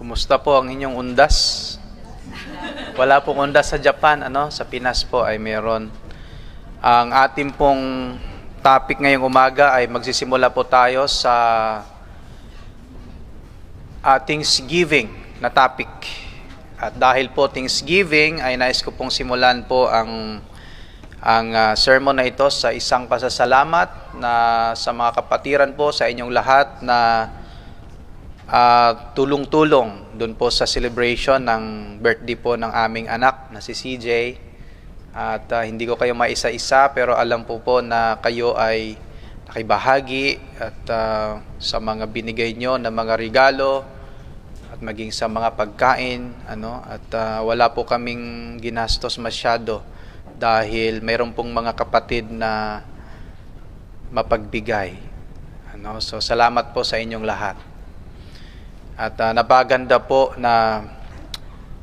Kumusta po ang inyong undas? Wala pong undas sa Japan, Sa Pinas po ay meron. Ang ating pong topic ngayong umaga ay magsisimula po tayo sa Thanksgiving na topic. At dahil po Thanksgiving ay nais ko pong simulan po ang sermon na ito sa isang pasasalamat na sa mga kapatiran po sa inyong lahat na tulong-tulong dun po sa celebration ng birthday po ng aming anak na si CJ. At hindi ko kayo maisa-isa pero alam po na kayo ay nakibahagi at sa mga binigay nyo na mga regalo at maging sa mga pagkain, at wala po kaming ginastos masyado dahil mayroon pong mga kapatid na mapagbigay. So salamat po sa inyong lahat. At napaganda po na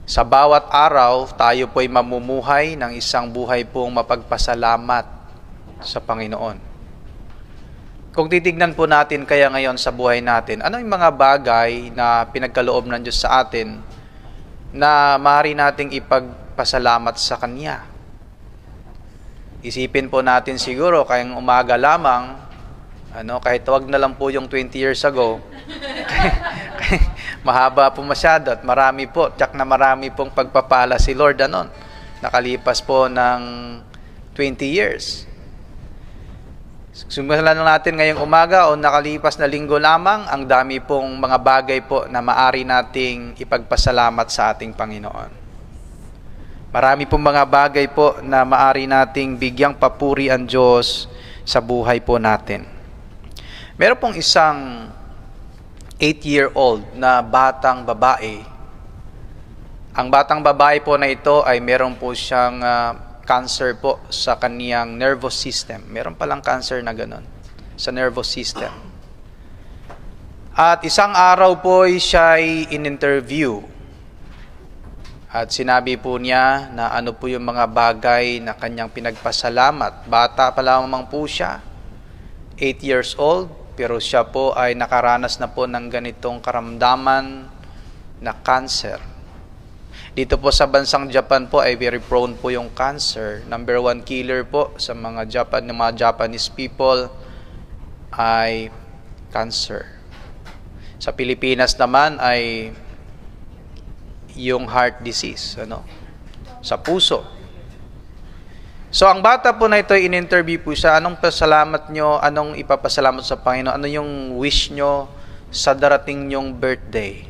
sa bawat araw tayo po ay mamumuhay ng isang buhay pong mapagpasalamat sa Panginoon. Kung titignan po natin kaya ngayon sa buhay natin, ano yung mga bagay na pinagkaloob ng Diyos sa atin na maaari nating ipagpasalamat sa Kanya? Isipin po natin siguro kayang umaga lamang, kahit wag na lang po yung 20 years ago, mahaba po masyado at marami po, tiyak na marami pong pagpapala si Lord nakalipas po ng 20 years. Simulan natin ngayong umaga o nakalipas na linggo lamang, ang dami pong mga bagay po na maari nating ipagpasalamat sa ating Panginoon. Marami pong mga bagay po na maari nating bigyang papuri ang Diyos sa buhay po natin. Meron pong isang 8-year-old na batang babae. Ang batang babae po na ito ay meron po siyang cancer po sa kaniyang nervous system. Meron palang cancer na ganun sa nervous system. At isang araw po siya ay in-interview. At sinabi po niya na ano po yung mga bagay na kanyang pinagpasalamat. Bata pa lamang po siya, 8 years old. Pero siya po ay nakaranas na po ng ganitong karamdaman na cancer. Dito po sa bansang Japan po ay very prone po yung cancer. Number 1 killer po sa mga Japanese people ay cancer. Sa Pilipinas naman ay yung heart disease, sa puso. So, ang bata po na ito, in-interview po siya, anong pasalamat nyo, anong ipapasalamat sa Panginoon, ano yung wish nyo sa darating nyong birthday?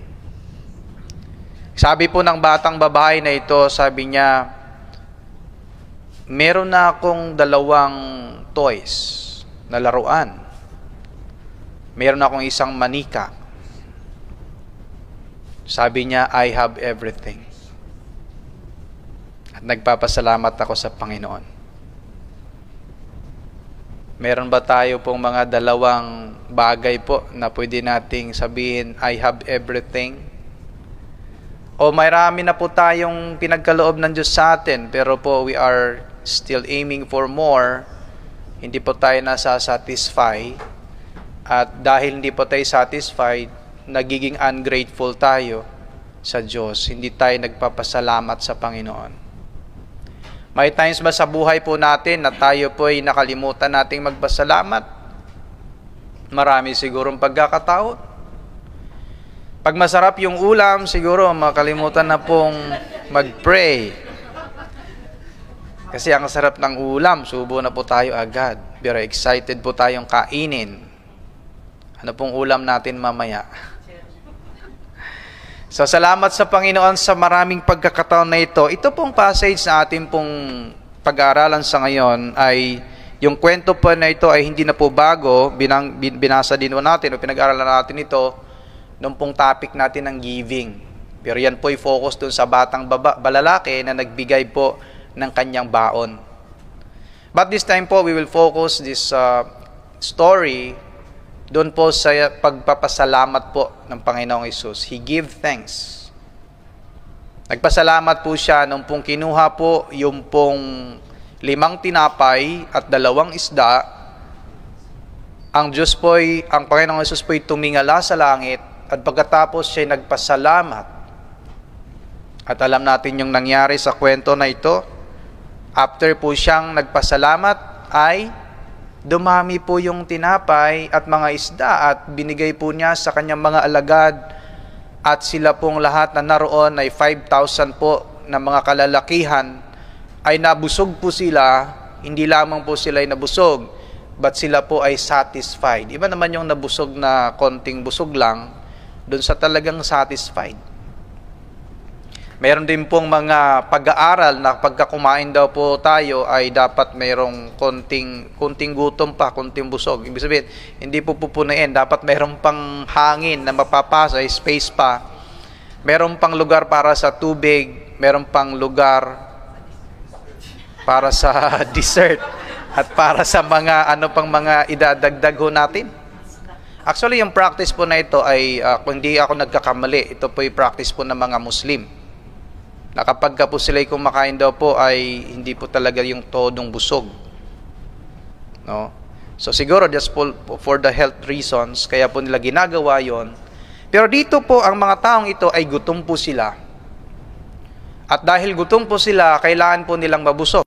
Sabi po ng batang babae na ito, sabi niya, meron na akong 2 toys na laruan. Meron akong isang manika. Sabi niya, I have everything. At nagpapasalamat ako sa Panginoon. Meron ba tayo pong mga 2 bagay po na pwede nating sabihin, I have everything? O marami na po tayong pinagkaloob ng Diyos sa atin, pero po we are still aiming for more. Hindi po tayo nasa-satisfy. At dahil hindi po tayo satisfied, nagiging ungrateful tayo sa Diyos. Hindi tayo nagpapasalamat sa Panginoon. May times ba sa buhay po natin na tayo po ay nakalimutan nating magpasalamat? Marami sigurong pagkakataon. Pag masarap yung ulam, siguro makalimutan na pong mag-pray. Kasi ang sarap ng ulam, subo na po tayo agad. Pero excited po tayong kainin. Ano pong ulam natin mamaya? So, salamat sa Panginoon sa maraming pagkakataon na ito. Ito pong passage na ating pong pag-aaralan sa ngayon ay, yung kwento po na ito ay hindi na po bago. Binasa din po natin o pinag-aaralan natin ito nung pong topic natin ng giving. Pero yan po ay focus dun sa batang balalaki na nagbigay po ng kanyang baon. But this time po, we will focus this story doon po sa pagpapasalamat po ng Panginoong Hesus. He gave thanks. Nagpasalamat po siya nung pong kinuha po yung pong 5 tinapay at 2 isda. Ang Panginoong Hesus po'y tumingala sa langit at pagkatapos siya nagpasalamat. At alam natin yung nangyari sa kwento na ito. After po siyang nagpasalamat ay dumami po yung tinapay at mga isda at binigay po niya sa kanyang mga alagad at sila pong lahat na naroon ay 5,000 po na mga kalalakihan ay nabusog po sila. Hindi lamang po sila ay nabusog, but sila po ay satisfied. Iba naman yung nabusog na konting busog lang dun sa talagang satisfied. Meron din pong mga pag-aaral na pagka kumain daw po tayo ay dapat mayroong konting gutom pa, konting busog. Ibig sabihin, hindi po pupunuin. Dapat mayroong pang hangin na mapapasa, space pa. Meron pang lugar para sa tubig. Meron pang lugar para sa dessert. At para sa mga pang mga idadagdag ho natin. Actually, yung practice po na ito ay, kung hindi ako nagkakamali, ito po yung practice po ng mga Muslim. Na kapag po sila'y kumakain daw po ay hindi po talaga yung todong busog. No? So siguro just for the health reasons, kaya po nila ginagawa yon. Pero dito po ang mga taong ito ay gutom po sila. At dahil gutom po sila, kailangan po nilang mabusog.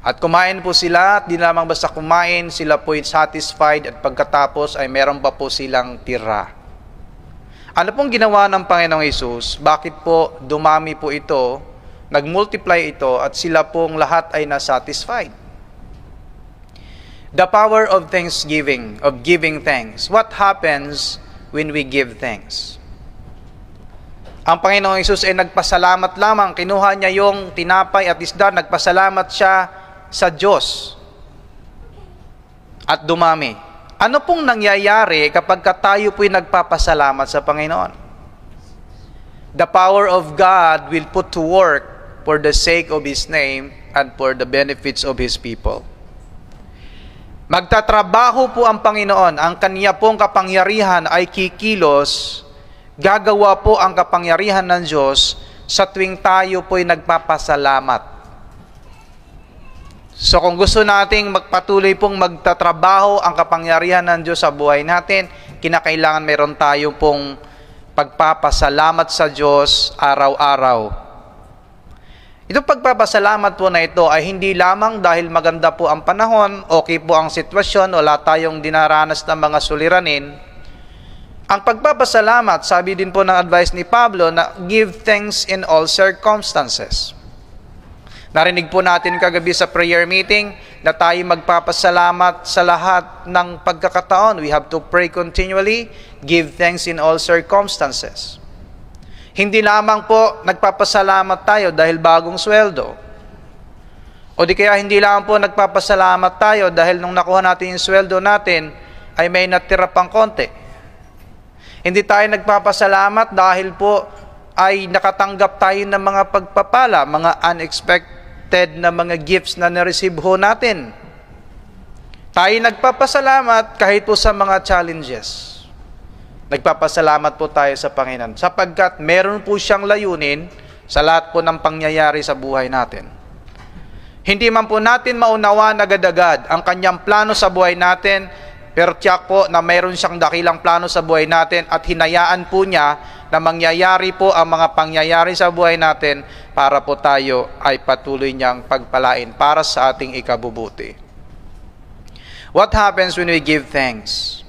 At kumain po sila, at di lamang basta kumain, sila po satisfied at pagkatapos ay meron pa po silang tira. Ano pong ginawa ng Panginoong Hesus? Bakit po dumami po ito, nag-multiply ito, at sila pong lahat ay nasatisfied? The power of thanksgiving, of giving thanks. What happens when we give thanks? Ang Panginoong Hesus ay nagpasalamat lamang. Kinuha niya yung tinapay at isda, nagpasalamat siya sa Diyos. At dumami. Ano pong nangyayari kapag tayo po'y nagpapasalamat sa Panginoon? The power of God will put to work for the sake of His name and for the benefits of His people. Magtatrabaho po ang Panginoon. Ang Kanya pong kapangyarihan ay kikilos. Gagawa po ang kapangyarihan ng Diyos sa tuwing tayo po'y nagpapasalamat. So kung gusto nating magpatuloy pong magtatrabaho ang kapangyarihan ng Diyos sa buhay natin, kinakailangan meron tayo pong pagpapasalamat sa Diyos araw-araw. Itong pagpapasalamat po na ito ay hindi lamang dahil maganda po ang panahon, okay po ang sitwasyon, wala tayong dinaranas ng mga suliranin. Ang pagpapasalamat, sabi din po ng advice ni Pablo, na give thanks in all circumstances. Narinig po natin kagabi sa prayer meeting na tayo magpapasalamat sa lahat ng pagkakataon. We have to pray continually, give thanks in all circumstances. Hindi lamang po nagpapasalamat tayo dahil bagong sweldo. O di kaya hindi lamang po nagpapasalamat tayo dahil nung nakuha natin yung sweldo natin ay may natira pang konti. Hindi tayo nagpapasalamat dahil po ay nakatanggap tayo ng mga pagpapala, mga unexpected na mga gifts na na-receive ho natin. Tayo nagpapasalamat kahit po sa mga challenges. Nagpapasalamat po tayo sa Panginoon sapagkat meron po siyang layunin sa lahat po ng pangyayari sa buhay natin. Hindi man po natin maunawa agad-agad ang kanyang plano sa buhay natin, pero tiyak po na meron siyang dakilang plano sa buhay natin at hinayaan po niya na mangyayari po ang mga pangyayari sa buhay natin para po tayo ay patuloy niyang pagpalain para sa ating ikabubuti. What happens when we give thanks?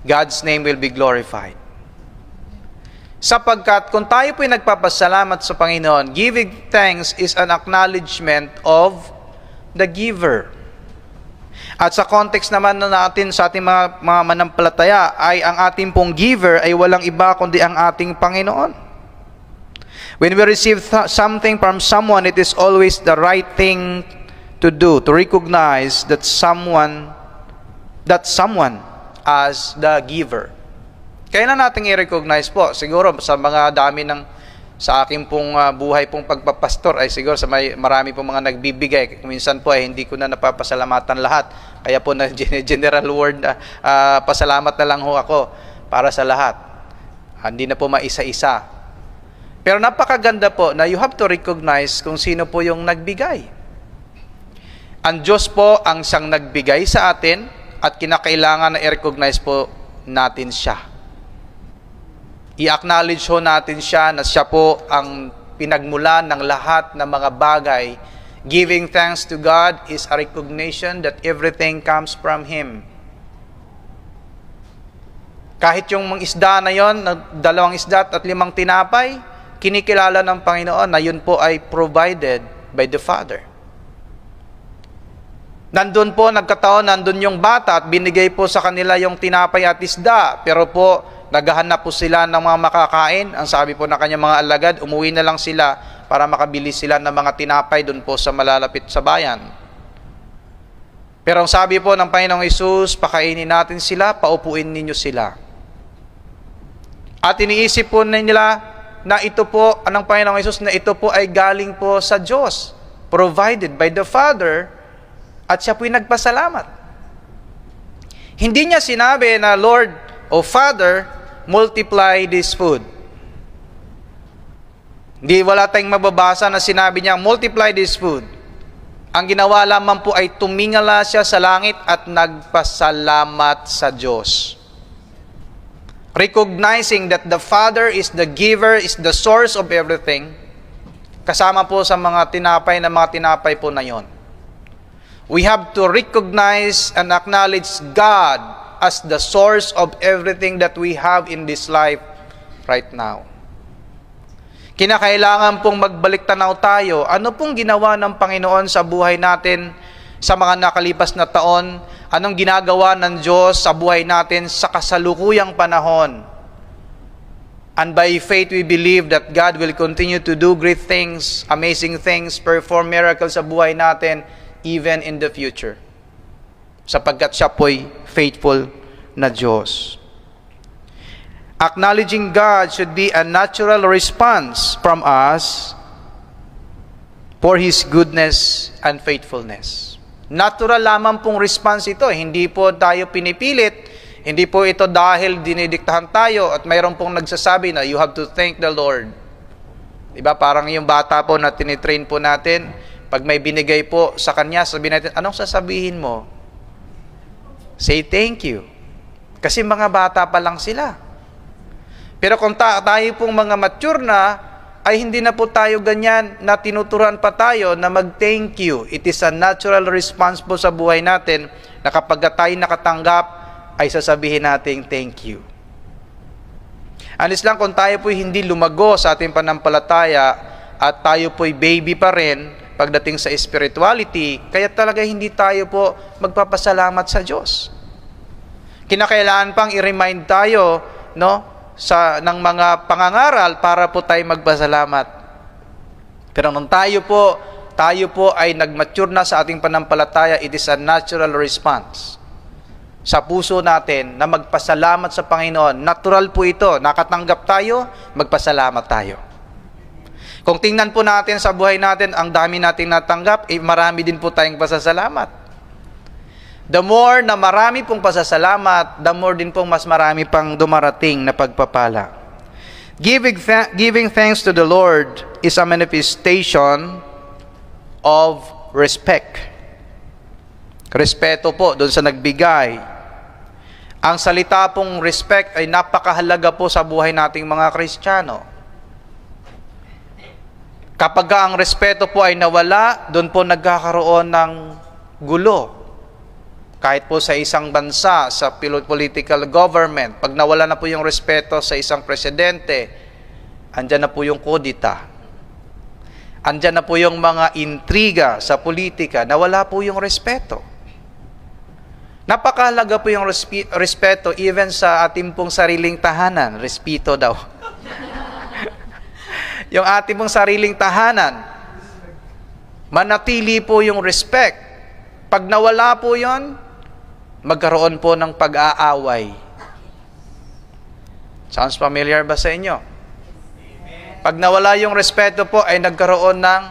God's name will be glorified. Sapagkat kung tayo po'y nagpapasalamat sa Panginoon, giving thanks is an acknowledgement of the giver. At sa context naman natin sa ating mga manampalataya ay ang ating pong giver ay walang iba kundi ang ating Panginoon. When we receive something from someone, it is always the right thing to do, to recognize that someone as the giver. Kailan natin i-recognize po? Siguro sa mga dami sa aking pong buhay pong pagpapastor ay siguro sa marami pong mga nagbibigay. Minsan po ay hindi ko na napapasalamatan lahat. Kaya po na general word pasalamat na lang ho ako para sa lahat. Hindi na po maisa-isa. Pero napakaganda po na you have to recognize kung sino po yung nagbigay. Ang Diyos po ang siyang nagbigay sa atin at kinakailangan na i-recognize po natin siya. I-acknowledge ho natin siya na siya po ang pinagmulan ng lahat ng mga bagay. Giving thanks to God is a recognition that everything comes from Him. Kahit yung mga isda na yon, 2 isda at 5 tinapay, kinikilala ng Panginoon na yun po ay provided by the Father. Nandun po, nandun yung bata at binigay po sa kanila yung tinapay at isda. Pero po, naghahanap po sila ng mga makakain. Ang sabi po ng kanyang mga alagad, umuwi na lang sila para makabili sila ng mga tinapay dun po sa malalapit sa bayan. Pero ang sabi po ng Panginoong Hesus, pakainin natin sila, paupuin ninyo sila. At iniisip po nila na ito po, anong Panginoong Hesus, na ito po ay galing po sa Diyos, provided by the Father, at siya po'y nagpasalamat. Hindi niya sinabi na, Lord o Father, multiply this food. Wala tayong mababasa na sinabi niya, multiply this food. Ang ginawa lamang po ay tumingala siya sa langit at nagpasalamat sa Diyos. Recognizing that the Father is the giver, is the source of everything. Kasama po sa mga tinapay po na yon. We have to recognize and acknowledge God as the source of everything that we have in this life right now. Kinakailangan pong magbalik tanaw tayo. Ano pong ginawa ng Panginoon sa buhay natin sa mga nakalipas na taon? Anong ginagawa ng Diyos sa buhay natin sa kasalukuyang panahon? And by faith, we believe that God will continue to do great things, amazing things, perform miracles sa buhay natin, even in the future. Sapagkat siya po'y faithful na Diyos. Acknowledging God should be a natural response from us for His goodness and faithfulness. Natural lamang pong response ito. Hindi po tayo pinipilit. Hindi po ito dahil dinidiktahan tayo at mayroon pong nagsasabi na you have to thank the Lord. Diba? Parang yung bata po na tinitrain po natin, pag may binigay po sa kanya, sabihin natin, anong sasabihin mo? Say thank you. Kasi mga bata pa lang sila. Pero kung tayo pong mga mature na, ay hindi na po tayo ganyan na tinuturuan pa tayo na mag-thank you. It is a natural response po sa buhay natin na kapag tayo nakatanggap, ay sasabihin natin thank you. Anis lang kung tayo po'y hindi lumago sa ating panampalataya at tayo po'y baby pa rin pagdating sa spirituality, kaya talaga hindi tayo po magpapasalamat sa Diyos. Kinakailangan pang i-remind tayo, no, ng mga pangangaral para po tayo magpasalamat. Pero nung tayo po ay nag-mature na sa ating panampalataya, it is a natural response sa puso natin na magpasalamat sa Panginoon. Natural po ito. Nakatanggap tayo, magpasalamat tayo. Kung tingnan po natin sa buhay natin, ang dami nating natanggap, marami din po tayong pasasalamat. The more na marami pong pasasalamat, the more din pong mas marami pang dumarating na pagpapala. Giving thanks to the Lord is a manifestation of respect. Respeto po doon sa nagbigay. Ang salita pong respect ay napakahalaga po sa buhay nating mga Kristiyano. Kapag ang respeto po ay nawala, doon po nagkakaroon ng gulo. Kahit po sa isang bansa, sa political government, pag nawala na po yung respeto sa isang presidente, andyan na po yung kudita. Andyan na po yung mga intriga sa politika, nawala po yung respeto. Napakahalaga po yung respeto even sa ating pong sariling tahanan. Respeto daw. Yung ating pong sariling tahanan, manatili po yung respect. Pag nawala po yon, magkaroon po ng pag-aaway. Sounds familiar ba sa inyo? Pag nawala yung respeto po, ay nagkaroon ng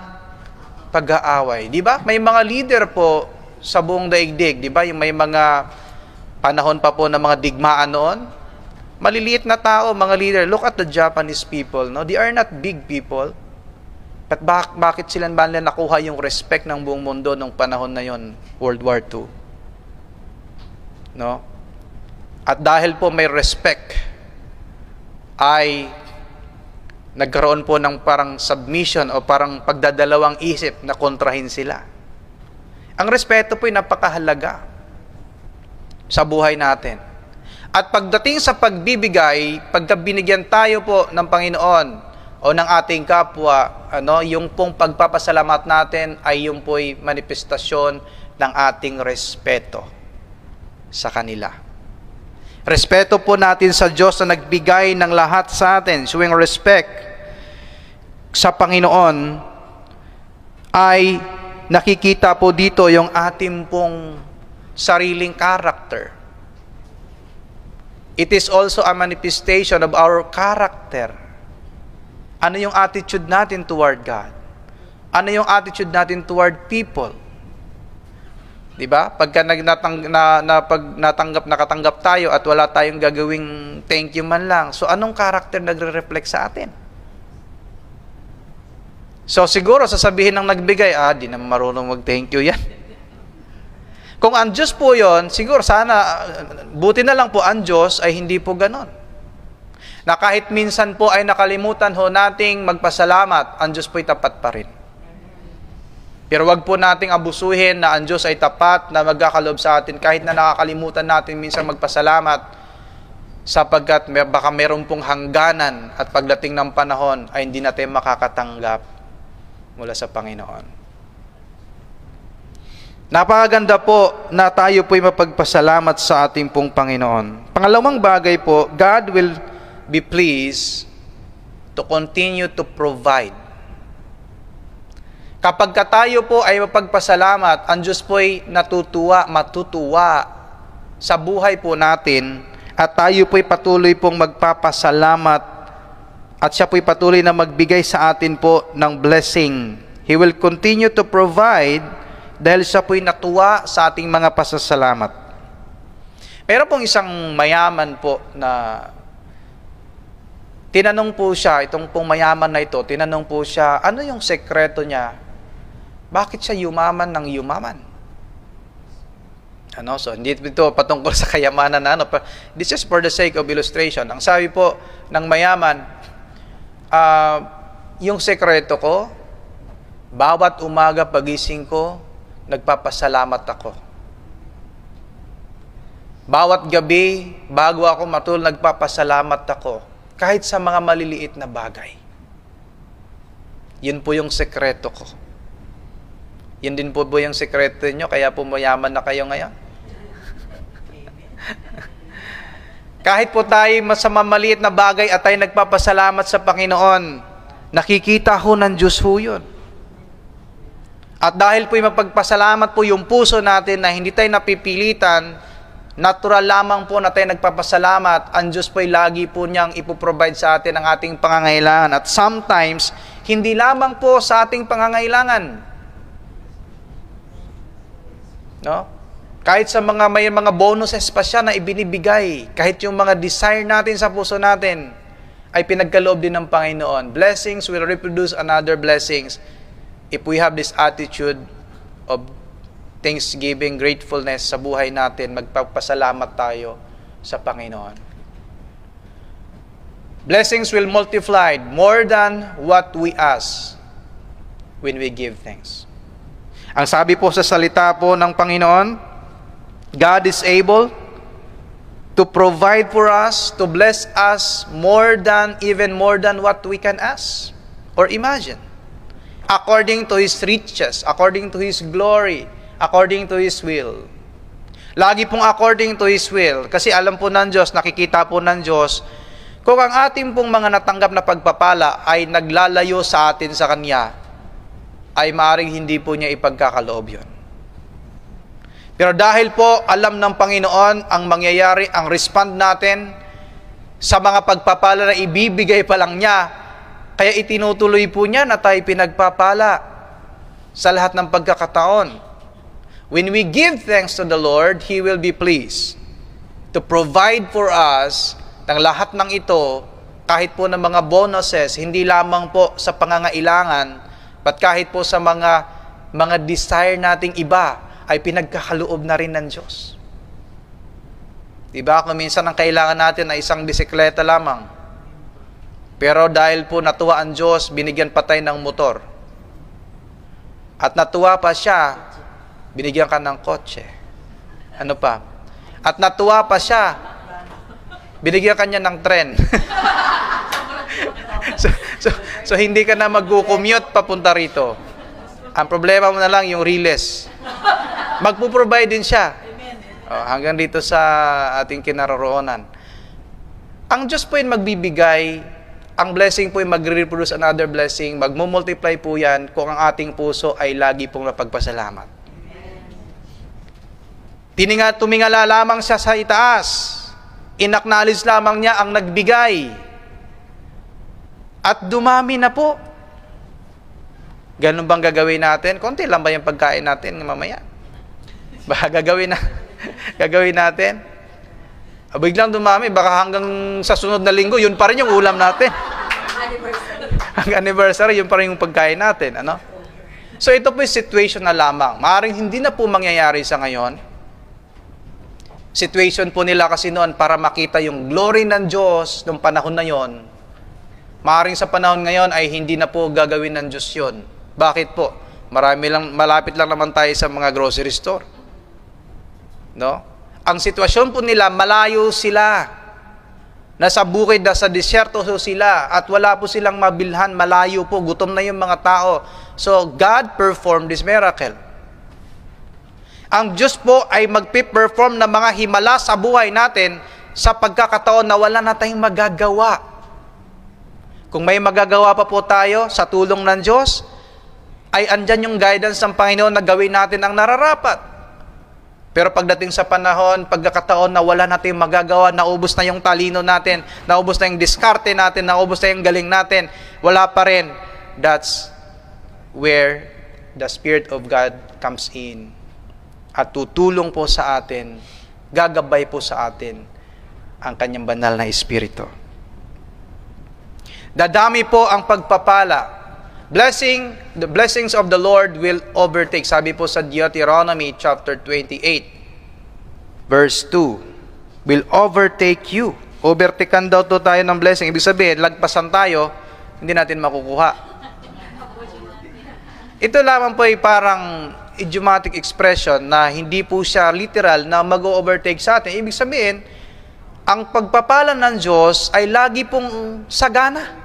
pag-aaway. Di ba? May mga leader po sa buong daigdig, di ba? Yung may mga panahon pa po ng mga digmaan noon. Maliliit na tao, mga leader. Look at the Japanese people, no? They are not big people. But bakit sila ba nila nakuha yung respect ng buong mundo nung panahon na yon, World War II? No? At dahil po may respect ay nagkaroon po ng parang submission o parang pagdadalawang isip na kontrahin sila. Ang respeto po ay napakahalaga sa buhay natin. At pagdating sa pagbibigay, pagka binigyan tayo po ng Panginoon o ng ating kapwa, yung pong pagpapasalamat natin ay yung po'y manifestasyon ng ating respeto sa kanila. Respeto po natin sa Diyos na nagbigay ng lahat sa atin, showing respect sa Panginoon, ay nakikita po dito yung ating pong sariling character. It is also a manifestation of our character. Ano yung attitude natin toward God? Ano yung attitude natin toward people? Diba? Pagka nakatanggap tayo at wala tayong gagawing thank you man lang, so anong character nagre-reflect sa atin? So siguro sasabihin ng nagbigay, di naman marunong mag-thank you yan. Kung ang Diyos po yun, siguro sana, buti na lang po ang Diyos ay hindi po ganon. Na kahit minsan po ay nakalimutan ho nating magpasalamat, ang Diyos po ay tapat pa rin. Pero wag po nating abusuhin na ang Diyos ay tapat na magkakaloob sa atin kahit na nakakalimutan natin minsan magpasalamat sapagkat baka meron pong hangganan at pagdating ng panahon ay hindi natin makakatanggap mula sa Panginoon. Napakaganda po na tayo po'y mapagpasalamat sa ating pong Panginoon. Pangalawang bagay po, God will be pleased to continue to provide. Kapag tayo po ay mapagpasalamat, ang Diyos po ay matutuwa sa buhay po natin at tayo po ay patuloy pong magpapasalamat at siya po ay patuloy na magbigay sa atin po ng blessing. He will continue to provide dahil siya po ay natuwa sa ating mga pasasalamat. Meron pong isang mayaman po na tinanong po siya, itong pong mayaman na ito, tinanong po siya, ano yung sekreto niya? Bakit siya yumaman ng yumaman? So, hindi ito patungkol sa kayamanan na this is for the sake of illustration. Ang sabi po ng mayaman, yung sekreto ko, bawat umaga pagising ko, nagpapasalamat ako. Bawat gabi, bago ako matulog, nagpapasalamat ako. Kahit sa mga maliliit na bagay. Yun po yung sekreto ko. Yun din po yung sekreto nyo, kaya po mayaman na kayo ngayon. Kahit po tayo sa mamaliit na bagay at tayo nagpapasalamat sa Panginoon, nakikita ho ng Diyos ho yun. At dahil po yung mapagpasalamat po yung puso natin na hindi tayo napipilitan, natural lamang po na tayo nagpapasalamat, ang Diyos po ay lagi po niyang ipoprovide sa atin ang ating pangangailangan. At sometimes, hindi lamang po sa ating pangangailangan. Kahit sa may mga bonuses pa siya na ibinibigay, kahit yung mga desire natin sa puso natin, ay pinagkaloob din ng Panginoon. Blessings will reproduce another blessings if we have this attitude of thanksgiving, gratefulness sa buhay natin, magpapasalamat tayo sa Panginoon. Blessings will multiply more than what we ask when we give thanks. Ang sabi po sa salita po ng Panginoon, God is able to provide for us, to bless us even more than what we can ask or imagine. According to His riches, according to His glory, according to His will. Lagi pong according to His will. Kasi alam po ng Diyos, nakikita po ng Diyos, kung ang ating pong mga natanggap na pagpapala ay naglalayo sa atin sa Kanya, ay maaaring hindi po niya ipagkakaloob yun. Pero dahil po alam ng Panginoon ang mangyayari, ang respond natin sa mga pagpapala na ibibigay pa lang niya, kaya itinutuloy po niya na tayo pinagpapala sa lahat ng pagkakataon. When we give thanks to the Lord, He will be pleased to provide for us ng lahat ng ito, kahit po ng mga bonuses, hindi lamang po sa pangangailangan, but kahit po sa mga desire nating iba, ay pinagkakaloob na rin ng Diyos. Diba? Kung minsan ang kailangan natin ay isang bisikleta lamang, Pero dahil po natuwa ang Diyos, binigyan pa tayo ng motor. At natuwa pa siya, binigyan ka ng kotse. Ano pa? At natuwa pa siya, binigyan ka niya ng tren. so hindi ka na mag-commute papunta rito. Ang problema mo na lang yung riles. Magpo-provide din siya. Hanggang dito sa ating kinaroroonan. Ang Diyos po yung magbibigay, ang blessing po yung mag-reproduce another blessing, magmumultiply po yan kung ang ating puso ay lagi pong napagpasalamat. Tumingala lamang siya sa itaas. Inacknowledge lamang niya ang nagbigay. At dumami na po. Ganun bang gagawin natin? Konti lang ba yung pagkain natin mamaya? Baka gagawin natin? Biglang dumami, baka hanggang sa sunod na linggo, yun pa rin yung ulam natin. Ang anniversary, yun pa rin yung pagkain natin. Ano? So ito po yung situation na lamang. Maaaring hindi na po mangyayari sa ngayon. Situation po nila kasi noon para makita yung glory ng Diyos noong panahon na yon. Maaaring sa panahon ngayon ay hindi na po gagawin ng Diyos yun. Bakit po? Malapit lang naman tayo sa mga grocery store. No? Ang sitwasyon po nila, malayo sila. Nasa bukid, nasa disyerto sila at wala po silang mabilhan, malayo po, gutom na yung mga tao. So, God performed this miracle. Ang Diyos po ay magpiperform ng mga himala sa buhay natin sa pagkakataon na wala na tayong magagawa. Kung may magagawa pa po tayo sa tulong ng Diyos, ay andyan yung guidance ng Panginoon na gawin natin ang nararapat. Pero pagdating sa panahon, pagkakataon na wala natin magagawa, naubos na yung talino natin, naubos na yung diskarte natin, naubos na yung galing natin, wala pa rin. That's where the Spirit of God comes in. At tutulong po sa atin, gagabay po sa atin ang kanyang banal na Espiritu. Dadami po ang pagpapala. The blessings of the Lord will overtake. Sabi po sa Deuteronomy chapter 28, verse 2, will overtake you. Overtaken daw to tayo ng blessing. Ibig sabihin, lagpasan tayo, hindi natin makukuha. Ito lamang po ay parang idiomatic expression na hindi po siya literal na mag-overtake sa atin. Ibig sabihin, ang pagpapala ng Diyos ay lagi pong sagana.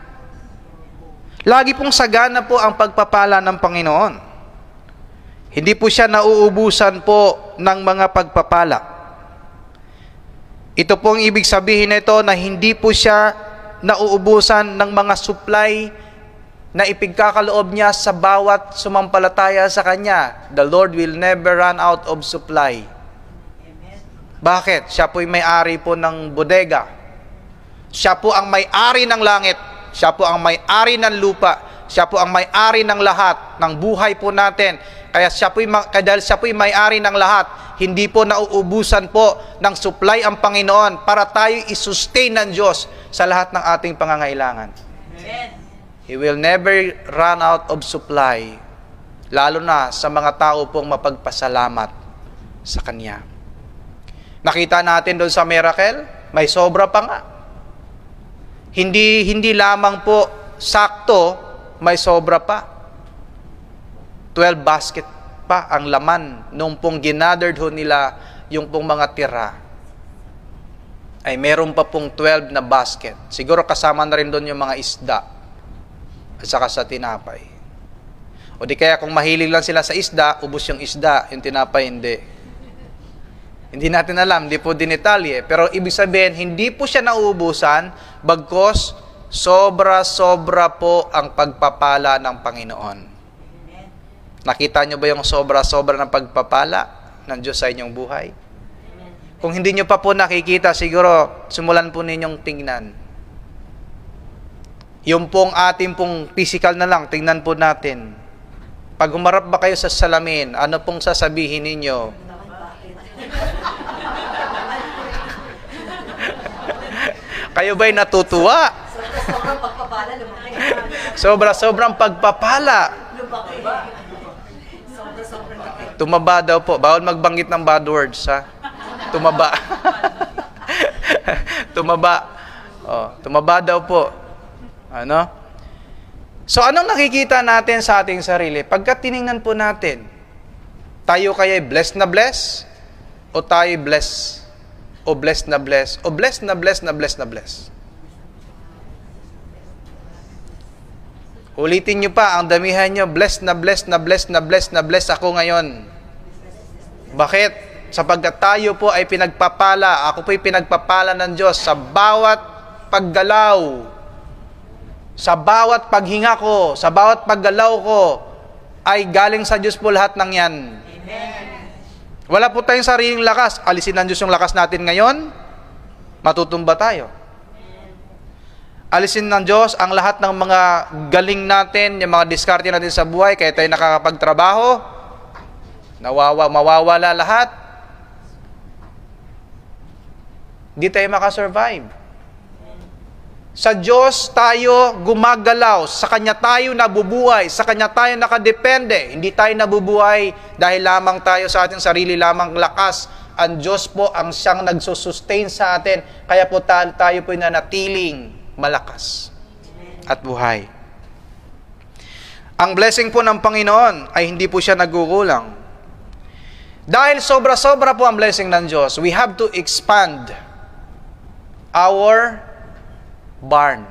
Lagi pong sagana po ang pagpapala ng Panginoon. Hindi po siya nauubusan po ng mga pagpapala. Ito pong ibig sabihin nito na hindi po siya nauubusan ng mga supply na ipigkakaloob niya sa bawat sumampalataya sa Kanya. The Lord will never run out of supply. Bakit? Siya po'y may-ari po ng bodega. Siya po ang may-ari ng langit. Siya po ang may-ari ng lupa. Siya po ang may-ari ng lahat ng buhay po natin. Kaya dahil siya po'y may-ari ng lahat, hindi po nauubusan po ng supply ang Panginoon para tayo i-sustain ng Diyos sa lahat ng ating pangangailangan. Amen. He will never run out of supply, lalo na sa mga tao pong mapagpasalamat sa Kanya. Nakita natin doon sa miracle, may sobra pa nga. Hindi lamang po sakto, may sobra pa. 12 basket pa ang laman nung pong ginathered ho nila yung pong mga tira. Ay meron pa pong 12 na basket. Siguro kasama na rin doon yung mga isda at saka sa tinapay. O di kaya kung mahilig lang sila sa isda, ubos yung isda, yung tinapay hindi. Hindi natin alam, hindi po dinetalye. Pero ibig sabihin, hindi po siya nauubusan, bagkos sobra-sobra po ang pagpapala ng Panginoon. Nakita nyo ba yung sobra-sobra ng pagpapala ng Diyos sa inyong buhay? Kung hindi nyo pa po nakikita, siguro simulan po ninyong tingnan. Yung pong ating pong physical na lang, tingnan po natin. Pag humarap ba kayo sa salamin, ano pong sasabihin ninyo? Kayo ba'y natutuwa? Sobrang pagpapala, lumaki. Sobrang pagpapala. Lumaki. Sobrang laki. Tumaba daw po. Bawal magbanggit ng bad words, ha? Tumaba. Tumaba. Oh, tumaba daw po. Ano? So, anong nakikita natin sa ating sarili? Pagka tiningnan po natin, tayo kaya blessed na blessed? O tayo blessed? O blessed na blessed? O blessed na blessed na blessed na blessed? Ulitin nyo pa, ang damihan nyo, blessed na blessed na blessed na blessed na blessed ako ngayon. Bakit? Sapagkat tayo po ay pinagpapala, ako po ay pinagpapala ng Diyos sa bawat paggalaw, sa bawat paghinga ko, sa bawat paggalaw ko, ay galing sa Diyos po lahat ng yan. Amen. Wala po tayong sariling lakas. Alisin ng Diyos yung lakas natin ngayon, matutumba tayo. Alisin ng Diyos ang lahat ng mga galing natin, yung mga diskarte natin sa buhay, kaya tayo nakakapagtrabaho, mawawala lahat. Hindi tayo makasurvive. Sa Diyos tayo gumagalaw, sa Kanya tayo nabubuhay, sa Kanya tayo nakadepende. Hindi tayo nabubuhay dahil lamang tayo sa ating sarili lamang lakas. Ang Diyos po ang siyang nagsusustain sa atin, kaya po tayo po nanatiling malakas at buhay. Ang blessing po ng Panginoon ay hindi po siya nagugulang. Dahil sobra-sobra po ang blessing ng Diyos, we have to expand our barn.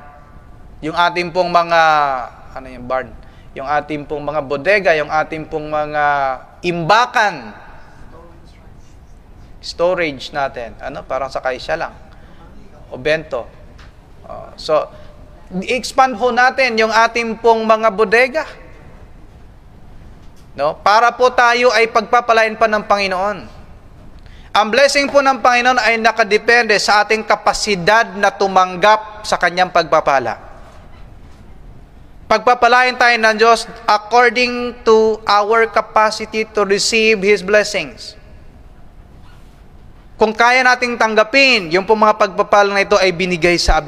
Yung ating pong mga, ano yung barn? Yung ating pong mga bodega, yung ating pong mga imbakan, storage natin. Ano? Parang sa kaisya lang. O bento. So, i-expand po natin yung ating pong mga bodega. No? Para po tayo ay pagpapalain pa ng Panginoon. Ang blessing po ng Panginoon ay nakadepende sa ating kapasidad na tumanggap sa Kanyang pagpapala. Pagpapalain tayo ng Diyos according to our capacity to receive His blessings. Kung kaya nating tanggapin, yung po mga pagpapala na ito ay binibigay sa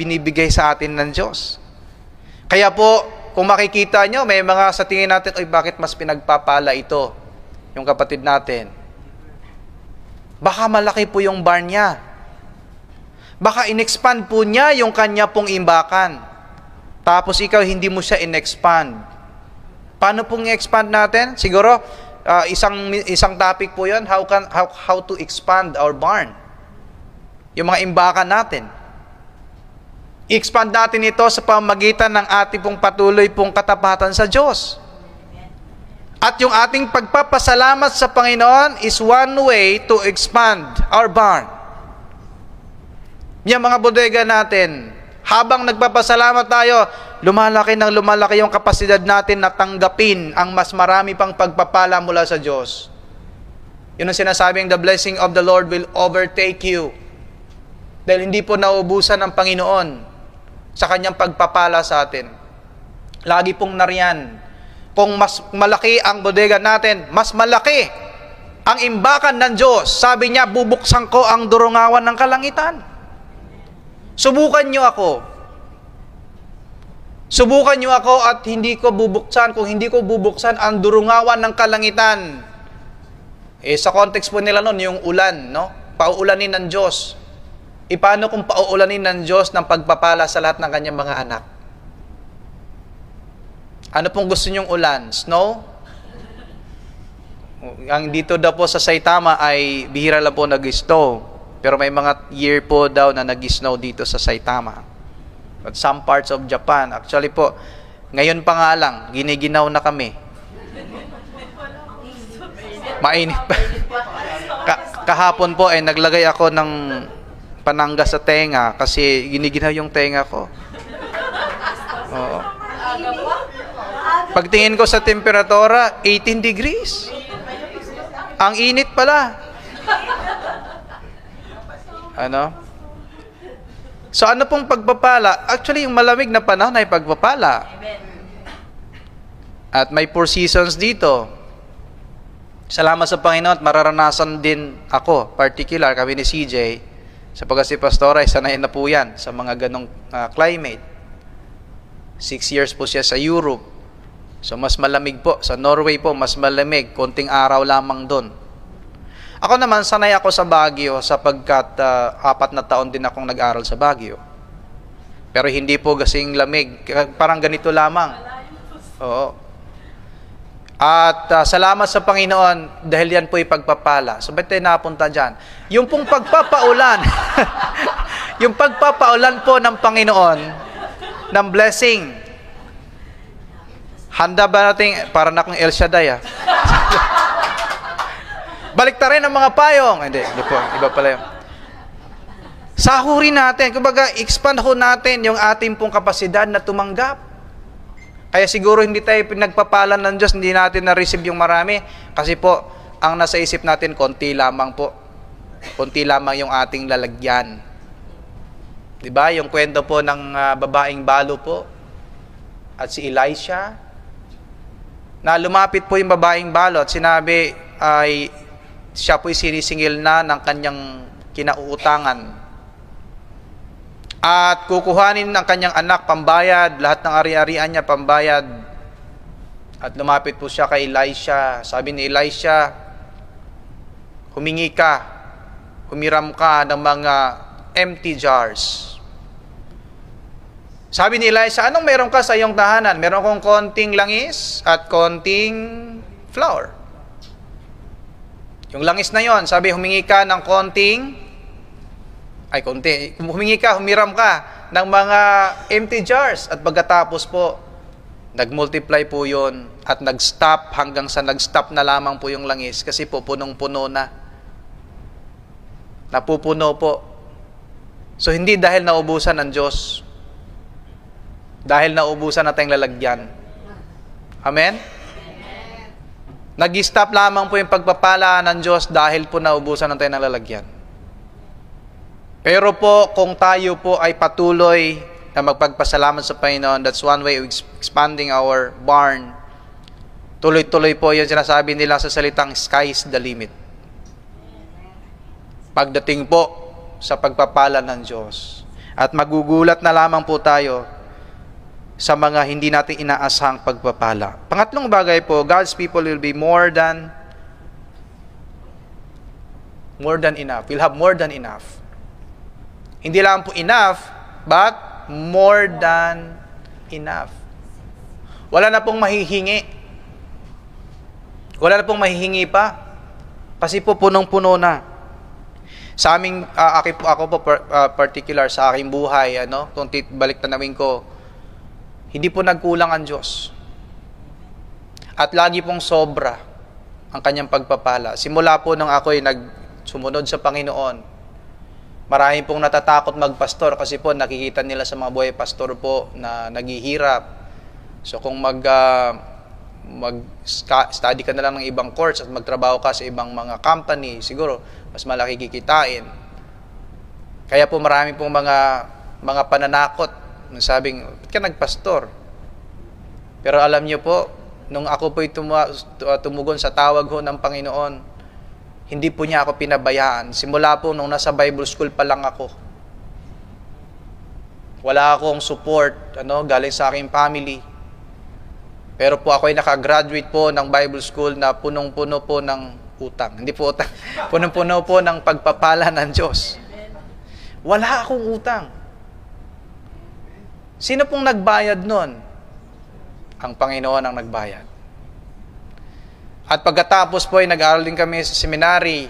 atin ng Diyos. Kaya po, kung makikita nyo, may mga sa tingin natin, ay bakit mas pinagpapala ito, yung kapatid natin? Baka malaki po yung barn niya. Baka in-expand po niya yung kanya pong imbakan. Tapos ikaw, hindi mo siya in-expand. Paano pong i-expand natin? Siguro, isang topic po 'yon, how to expand our barn. Yung mga imbakan natin. I-expand natin ito sa pamamagitan ng ating pong patuloy pong katapatan sa Diyos. At yung ating pagpapasalamat sa Panginoon is one way to expand our barn. Yung mga bodega natin, habang nagpapasalamat tayo, lumalaki ng lumalaki yung kapasidad natin na tanggapin ang mas marami pang pagpapala mula sa Diyos. Yun ang sinasabing, the blessing of the Lord will overtake you. Dahil hindi po nauubusan ng Panginoon sa Kanyang pagpapala sa atin. Lagi pong nariyan. Kung mas malaki ang bodega natin, mas malaki ang imbakan ng Diyos. Sabi niya, bubuksan ko ang durungawan ng kalangitan. Subukan niyo ako. Subukan niyo ako at hindi ko bubuksan. Kung hindi ko bubuksan ang durungawan ng kalangitan. Sa context po nila noon, yung ulan, no? Pauulanin ng Diyos. Paano kung pauulanin ng Diyos ng pagpapala sa lahat ng kanyang mga anak? Ano pong gusto niyong ulan? Snow? Ang dito daw po sa Saitama ay bihira lang po nag-snow. Pero may mga year po daw na nag-snow dito sa Saitama. At some parts of Japan. Actually po, ngayon pa nga lang, giniginaw na kami. Mainit pa. Kahapon po ay naglagay ako ng panangga sa tenga kasi giniginaw yung tenga ko. Oo. Pagtingin ko sa temperatura, 18 degrees. Ang init pala. Ano? So ano pong pagpapala? Actually, yung malamig na panahon ay pagpapala. At may 4 seasons dito. Salamat sa Panginoon at mararanasan din ako, particular kami ni CJ, sapagkat si Pastora ay sanay na po yan sa mga ganong climate. 6 years po siya sa Europe. So, mas malamig po. Sa Norway po, mas malamig. Konting araw lamang doon. Ako naman, sanay ako sa Baguio sapagkat 4 na taon din akong nag-aral sa Baguio. Pero hindi po kasing lamig. Parang ganito lamang. Oo. At salamat sa Panginoon dahil yan po ipagpapala. So, ba't tayo napunta dyan? Yung pong pagpapaulan, yung pagpapaulan po ng Panginoon, ng blessing. Handa ba natin, para na akong El Shaddai Balik ta rin ang mga payong. Hindi po, iba pala yun. Sahurin natin, kumbaga, expand ho natin yung ating pong kapasidad na tumanggap. Kaya siguro hindi tayo pinagpapalan ng Diyos, hindi natin na-receive yung marami. Kasi po, ang nasa isip natin, konti lamang po. Konti lamang yung ating lalagyan. Diba? Yung kwento po ng babaeng balo po. At si Elisha. Na lumapit po yung babaeng balo at sinabi ay siya po'y sinisingil na ng kanyang kinauutangan. At kukuhanin ng kanyang anak pambayad, lahat ng ari-arian niya pambayad. At lumapit po siya kay Elisha. Sabi ni Elisha, humingi ka, humiram ka ng mga empty jars. Sabi ni Elisha, anong meron ka sa iyong tahanan? Meron akong konting langis at konting flour. Yung langis na yon, sabi, humingi ka ng humiram ka ng mga empty jars. At pagkatapos po, nag-multiply po yun at nag-stop hanggang sa nag-stop na lamang po yung langis kasi po punong-puno na. Napupuno po. So, hindi dahil naubusan ng Diyos. Dahil naubusan na tayong lalagyan. Amen? Nag-stop lamang po yung pagpapala ng Diyos dahil po naubusan na tayong lalagyan. Pero po, kung tayo po ay patuloy na magpagpasalamat sa Panginoon, that's one way of expanding our barn. Tuloy-tuloy po yung sinasabi nila sa salitang, sky is the limit. Pagdating po sa pagpapala ng Diyos. At magugulat na lamang po tayo sa mga hindi natin inaasahang pagpapala. Pangatlong bagay po, God's people will be more than enough. We'll have more than enough. Hindi lang po enough, but more than enough. Wala na pong mahihingi. Wala na pong mahihingi pa. Kasi po punong-puno na. Sa aming, ako po particular sa aking buhay, kung balik tanawin ko, hindi po nagkulang ang Diyos. At lagi pong sobra ang kanyang pagpapala. Simula po nung ako'y nagsumunod sa Panginoon, marami pong natatakot magpastor kasi po nakikita nila sa mga buhay pastor po na naghihirap. So kung mag-study ka na lang ng ibang course at magtrabaho ka sa ibang mga company, siguro mas malaki kikitain. Kaya po marami pong mga pananakot. Sabing, ba't ka nagpastor? Pero alam niyo po, nung ako po'y tumugon sa tawag ho ng Panginoon, hindi po niya ako pinabayaan. Simula po nung nasa Bible school pa lang ako. Wala akong support galing sa aking family. Pero po ako'y nakagraduate po ng Bible school na punong-puno po ng utang. Hindi po utang. Punong-puno po ng pagpapala ng Diyos. Wala akong utang. Sino pong nagbayad nun? Ang Panginoon ang nagbayad. At pagkatapos po ay nag-aaral din kami sa seminary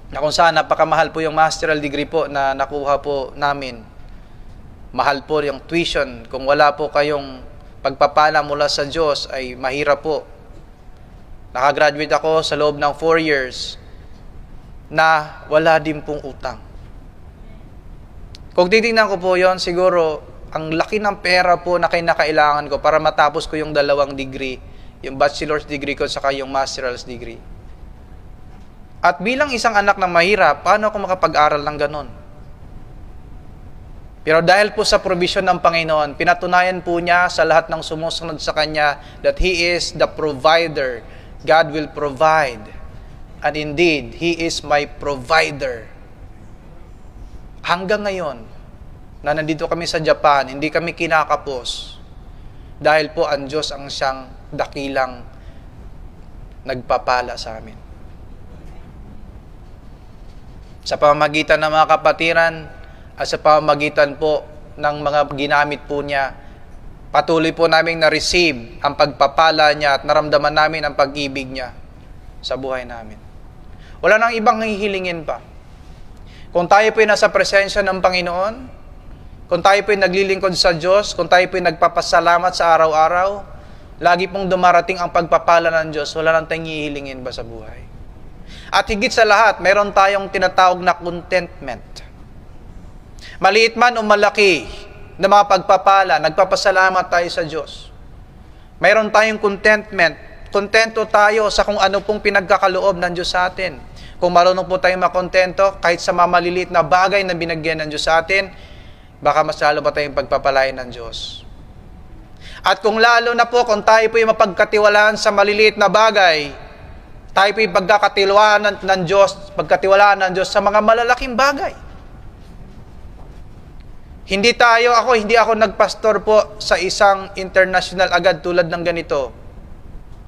na kung saan napakamahal po yung masteral degree po na nakuha po namin. Mahal po yung tuition. Kung wala po kayong pagpapala mula sa Diyos ay mahirap po. Nakagraduate ako sa loob ng 4 years na wala din pong utang. Kung titingnan ko po yon, siguro ang laki ng pera po na kinakailangan ko para matapos ko yung 2 degree. Yung bachelor's degree ko saka yung master's degree. At bilang isang anak na mahirap, paano ako makapag-aral ng ganon? Pero dahil po sa provision ng Panginoon, pinatunayan po niya sa lahat ng sumusunod sa Kanya that He is the provider. God will provide. And indeed, He is my provider. Hanggang ngayon, na nandito kami sa Japan, hindi kami kinakapos. Dahil po ang Diyos ang siyang dakilang nagpapala sa amin. Sa pamamagitan ng mga kapatiran at sa pamamagitan po ng mga ginamit po niya. Patuloy po namin na-receive ang pagpapala niya at naramdaman namin ang pag-ibig niya sa buhay namin. Wala nang ibang hihilingin pa. Kung tayo po ay nasa presensya ng Panginoon, kung tayo po ay naglilingkod sa Diyos, kung tayo po ay nagpapasalamat sa araw-araw, lagi pong dumarating ang pagpapala ng Diyos, wala nang tayong hihilingin ba sa buhay. At higit sa lahat, meron tayong tinatawag na contentment. Maliit man o malaki na mga pagpapala, nagpapasalamat tayo sa Diyos. Mayroon tayong contentment. Kontento tayo sa kung ano pong pinagkakaloob ng Diyos sa atin. Kung marunong po tayong makontento, kahit sa mga maliliit na bagay na binigyan ng Diyos sa atin, baka mas lalo pa tayong pagpapalain ng Diyos. At kung lalo na po, kung tayo po yung mapagkatiwalaan sa maliliit na bagay, tayo po yung pagkakatiwalaan ng Diyos, pagkatiwalaan ng Diyos sa mga malalaking bagay. Hindi ako nagpastor po sa isang international agad tulad ng ganito.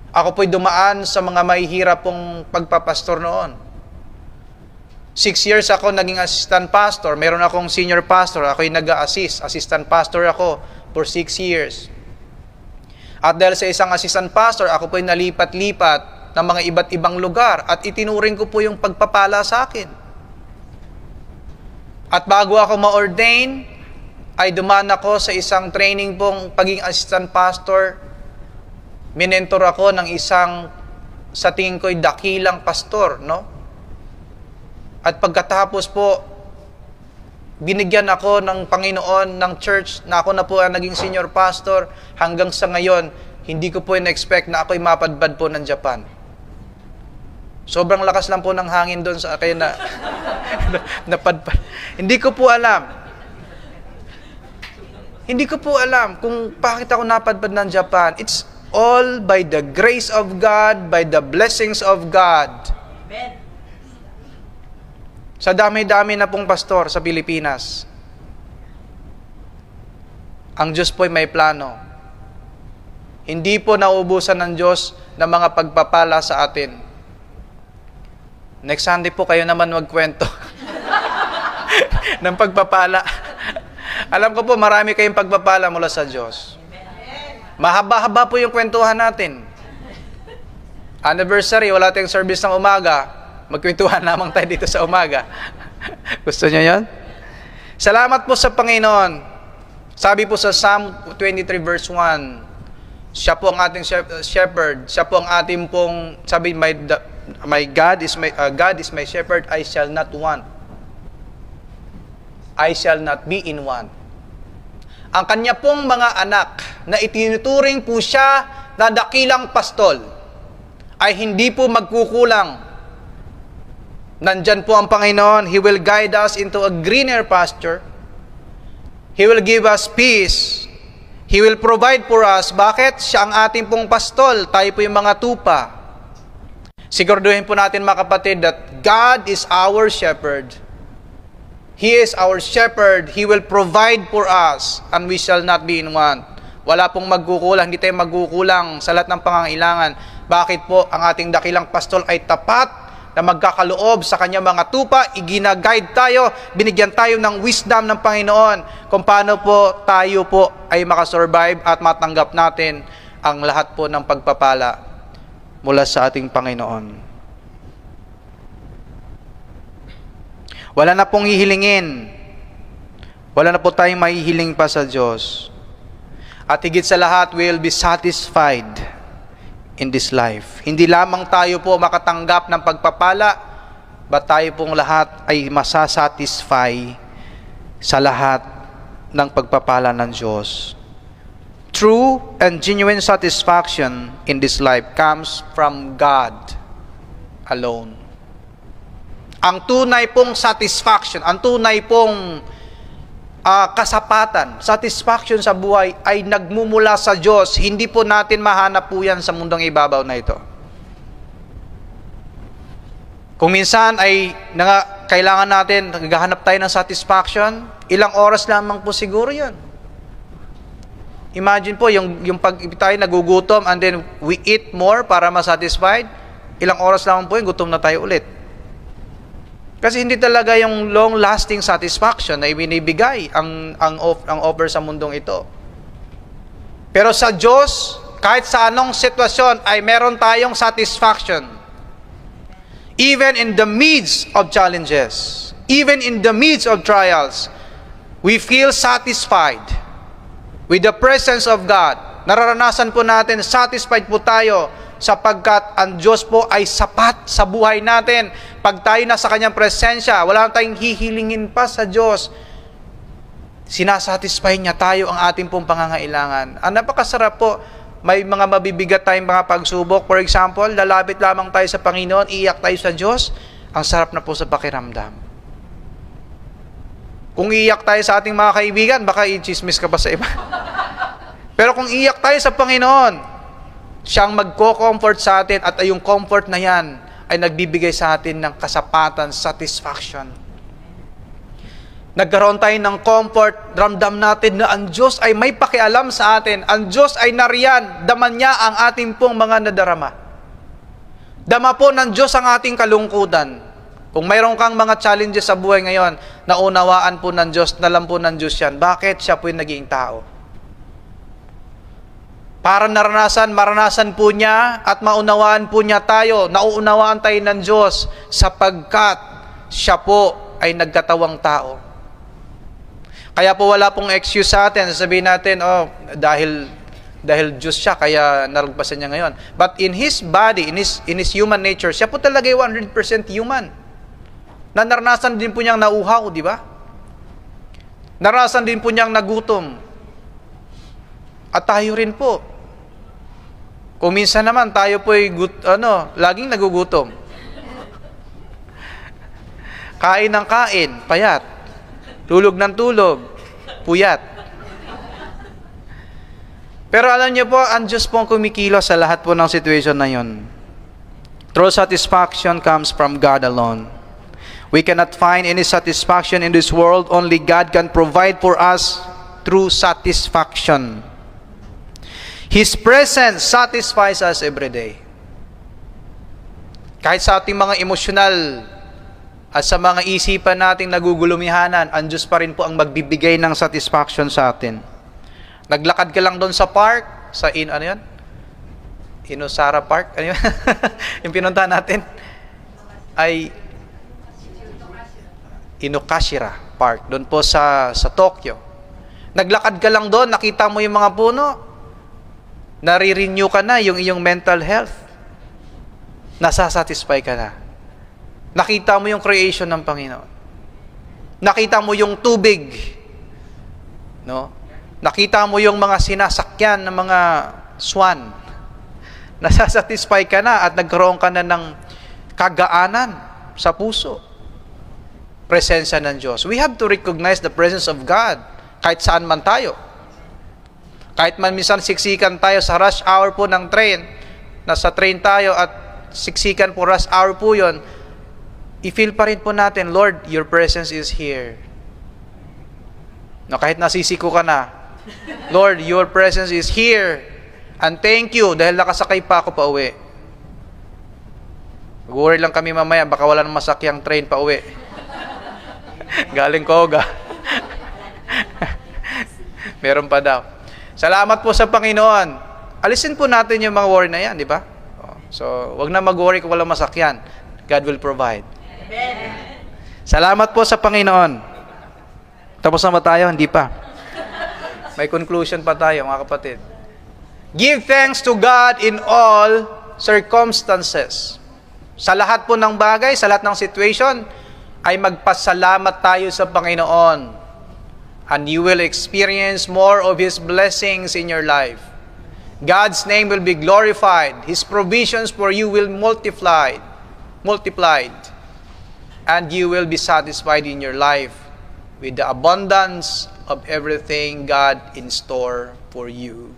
Ako po'y dumaan sa mga mahihirap pong pagpapastor noon. 6 years ako naging assistant pastor. Meron akong senior pastor. Ako'y nag-a-assist. Assistant pastor ako for 6 years. At dahil sa isang assistant pastor, ako po'y nalipat-lipat ng mga iba't ibang lugar. At itinuring ko po yung pagpapala sa akin. At bago ako ma-ordain, ay dumaan ako sa isang training pong pagiging assistant pastor. Minentor ako ng isang, sa tingin ko'y dakilang pastor, no? At pagkatapos po, binigyan ako ng Panginoon, ng church, na ako na po ang naging senior pastor. Hanggang sa ngayon, hindi ko po in-expect na ako'y mapadbad po ng Japan. Sobrang lakas lang po ng hangin doon sa kaya na napadbad. Hindi ko po alam. Hindi ko po alam kung bakit ako napadbad ng Japan. It's all by the grace of God, by the blessings of God. Amen. Sa dami-dami na pong pastor sa Pilipinas, ang Diyos po'y may plano. Hindi po nauubusan ng Diyos ng mga pagpapala sa atin. Next Sunday po kayo naman magkwento ng pagpapala. Alam ko po, marami kayong pagpapala mula sa Diyos. Mahaba-haba po yung kwentuhan natin. Anniversary, wala tayong service ng umaga. Magkwentuhan lamang tayo dito sa umaga. Gusto niyo yon? Salamat po sa Panginoon. Sabi po sa Psalm 23 verse 1, siya po ang ating shepherd. Siya po ang ating pong, sabi, my God is my shepherd, I shall not want. I shall not be in want. Ang kanya pong mga anak na itinuturing po siya na dakilang pastol ay hindi po magkukulang. Nandyan po ang Panginoon. He will guide us into a greener pasture. He will give us peace. He will provide for us. Bakit? Siya ang ating pong pastol. Tayo po yung mga tupa. Siguraduhin po natin mga kapatid that God is our shepherd. He is our shepherd. He will provide for us and we shall not be in want. Wala pong magkukulang, hindi tayo magkukulang sa lahat ng pangangailangan. Bakit po? Ang ating dakilang pastol ay tapat na magkakaloob sa kanyang mga tupa, igina-guide tayo, binigyan tayo ng wisdom ng Panginoon kung paano po tayo po ay makasurvive at matanggap natin ang lahat po ng pagpapala mula sa ating Panginoon. Wala na pong hihilingin. Wala na po tayong mahihiling pa sa Diyos. At higit sa lahat, we will be satisfied in this life. Hindi lamang tayo po makatanggap ng pagpapala, but tayo pong lahat ay masasatisfy sa lahat ng pagpapala ng Diyos. True and genuine satisfaction in this life comes from God alone. Ang tunay pong satisfaction, ang tunay pong kasapatan, satisfaction sa buhay ay nagmumula sa Diyos. Hindi po natin mahanap po yan sa mundong ibabaw na ito. Kung minsan ay kailangan natin, naghahanap tayo ng satisfaction, ilang oras lamang po siguro yun. Imagine po, yung pag tayo nagugutom and then we eat more para masatisfied, ilang oras lamang po yun, gutom na tayo ulit. Kasi hindi talaga yung long-lasting satisfaction na ibinibigay ang offer sa mundong ito. Pero sa Diyos, kahit sa anong sitwasyon ay meron tayong satisfaction. Even in the midst of challenges, even in the midst of trials, we feel satisfied with the presence of God. Nararanasan po natin, satisfied po tayo sapagkat ang Diyos po ay sapat sa buhay natin. Pag tayo nasa Kanyang presensya, wala tayong hihilingin pa sa Diyos. Sinasatisfy niya tayo ang ating pong pangangailangan. Ang napakasarap po, may mga mabibigat tayong mga pagsubok. For example, lalapit lamang tayo sa Panginoon, iiyak tayo sa Diyos, ang sarap na po sa pakiramdam. Kung iiyak tayo sa ating mga kaibigan, baka i-chismis ka pa sa iba. Pero kung iiyak tayo sa Panginoon, siyang magko-comfort sa atin at yung comfort na yan ay nagbibigay sa atin ng kasapatan, satisfaction. Nagkaroon tayo ng comfort, ramdam natin na ang Diyos ay may pakialam sa atin. Ang Diyos ay nariyan, daman niya ang ating pong mga nadarama. Dama po ng Diyos ang ating kalungkutan. Kung mayroon kang mga challenges sa buhay ngayon, naunawaan po ng Diyos, nalam po ng Diyos yan. Bakit siya po yung naging tao? Para maranasan po niya at maunawaan po niya tayo, nauunawaan tayo ng Diyos sapagkat siya po ay nagkatawang tao. Kaya po wala pong excuse sa atin. Sasabihin natin, dahil Diyos siya, kaya naragpasan niya ngayon. But in His body, in His human nature, siya po talaga 100% human. Naranasan din po niyang nauhaw, di ba? Naranasan din po niyang nagutom. At tayo rin po. Kung minsan naman tayo po ay laging nagugutom. Kain ng kain, payat. Tulog ng tulog, puyat. Pero alam niyo po, ang Diyos po ang kumikilos sa lahat po ng situation na yun. True satisfaction comes from God alone. We cannot find any satisfaction in this world. Only God can provide for us true satisfaction. His presence satisfies us every day. Kahit sa ating mga emosyonal at sa mga isipan nating nagugulumihanan, ang Diyos pa rin po ang magbibigay ng satisfaction sa atin. Naglakad ka lang doon sa park, sa Inusara Park, ano yun? Yung pinunta natin ay Inokashira Park, doon po sa Tokyo. Naglakad ka lang doon, nakita mo yung mga puno, nare-renew ka na yung iyong mental health. Nasasatisfy ka na. Nakita mo yung creation ng Panginoon. Nakita mo yung tubig. No? Nakita mo yung mga sinasakyan ng mga swan. Nasasatisfy ka na at nagkaroon ka na ng kagaanan sa puso. Presensya ng Diyos. We have to recognize the presence of God kahit saan man tayo. Kahit man minsan siksikan tayo sa rush hour po ng train, nasa train tayo at siksikan po rush hour po yun, i-feel pa rin po natin, Lord, your presence is here. No, kahit nasisiko ka na, Lord, your presence is here. And thank you dahil nakasakay pa ako pa uwi. Mag-worry lang kami mamaya, baka wala nang masakyang train pa uwi. Galing Koga. Meron pa daw. Salamat po sa Panginoon. Alisin po natin yung mga worry na yan, di ba? So, wag na mag-worry kung walang masakyan. God will provide. Amen. Salamat po sa Panginoon. Tapos na ba tayo? Hindi pa. May conclusion pa tayo, mga kapatid. Give thanks to God in all circumstances. Sa lahat po ng bagay, sa lahat ng situation, ay magpasalamat tayo sa Panginoon. And you will experience more of His blessings in your life. God's name will be glorified. His provisions for you will multiplied. And you will be satisfied in your life with the abundance of everything God in store for you.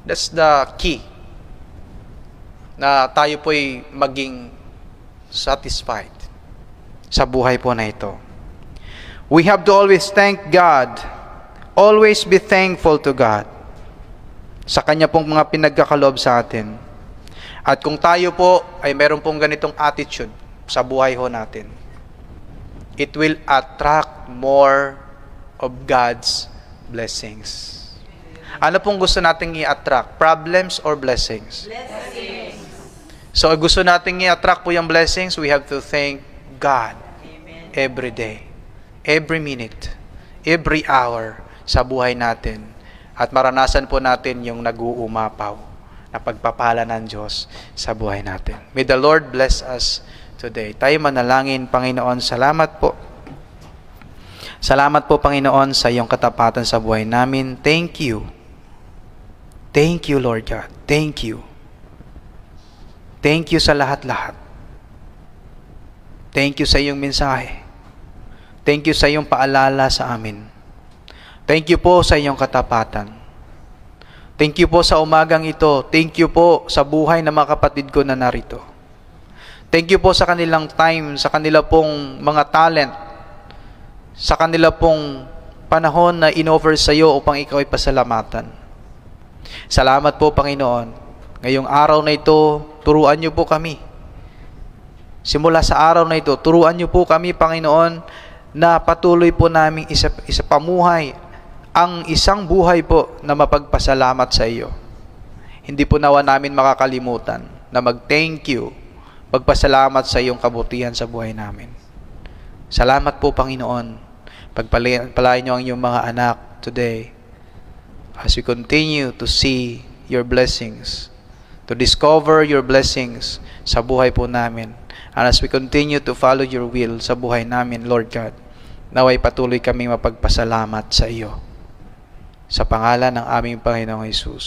That's the key. Na tayo po'y maging satisfied sa buhay po na ito. We have to always thank God. Always be thankful to God sa Kanya pong mga pinagkakalob sa atin. At kung tayo po ay meron pong ganitong attitude, sa buhay ho natin, it will attract more of God's blessings. Ano pong gusto nating i-attract? Problems or blessings? Blessings. So, gusto nating i-attract po yung blessings, we have to thank God every day, every minute, every hour sa buhay natin. At maranasan po natin yung nag-uumapaw na pagpapala ng Diyos sa buhay natin. May the Lord bless us today. Tayo manalangin. Panginoon, salamat po. Salamat po, Panginoon, sa iyong katapatan sa buhay namin. Thank you. Thank you, Lord God. Thank you. Thank you sa lahat-lahat. Thank you sa iyong mensahe. Thank you sa iyong paalala sa amin. Thank you po sa iyong katapatan. Thank you po sa umagang ito. Thank you po sa buhay ng mga kapatid ko na narito. Thank you po sa kanilang time, sa kanila pong mga talent, sa kanila pong panahon na in-offer sa iyo upang ikaw ay pasalamatan. Salamat po, Panginoon. Ngayong araw na ito, turuan niyo po kami. Simula sa araw na ito, turuan niyo po kami, Panginoon, na patuloy po namin isa pamuhay ang isang buhay po na mapagpasalamat sa iyo. Hindi po nawa namin makakalimutan na mag-thank you, magpasalamat sa iyong kabutihan sa buhay namin. Salamat po, Panginoon. Pagpalain niyo ang iyong mga anak today as we continue to see your blessings, to discover your blessings sa buhay po namin. And as we continue to follow your will sa buhay namin, Lord God, naway patuloy kami mapagpasalamat sa iyo. Sa pangalan ng aming Panginoong Hesus.